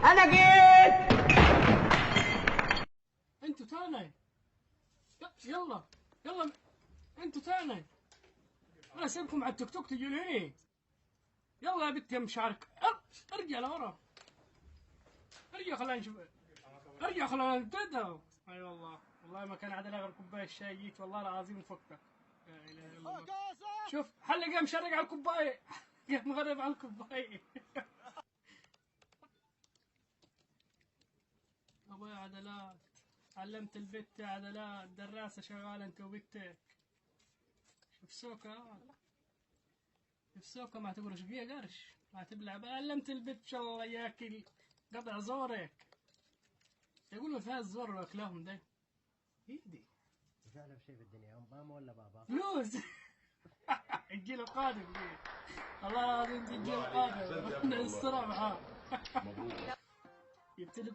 انا جيت. انتوا تاني، يلا يلا انتوا تاني، انا اسيبكم على التيك توك تجوا لهني. يلا يا بنت يا مشارك، ارجع لورا، ارجع خلينا نشوف، ارجع خلينا نبتدى. اي والله، والله ما كان عاد غير كوبايه الشاي جيت والله العظيم فكك. لا اله الا الله. شوف حلق قام شرق على الكوبايه، قام مغرب على الكوبايه. ابوي عدلات، علمت البت عدلات، دراسه شغاله انت وبتك. شوف سوكا، شوف سوكا ما تقول شقيه قرش، ما تبلع. علمت البت ان شاء الله ياكل قطع زورك. يقولوا فيها الزور واكلهم ده. ايدي مش اعلم شيء بالدنيا، ماما ولا بابا؟ فلوس. الجيل القادم دي. والله العظيم دي الجيل القادم. نسترها معاه. مبروك. جبت لكم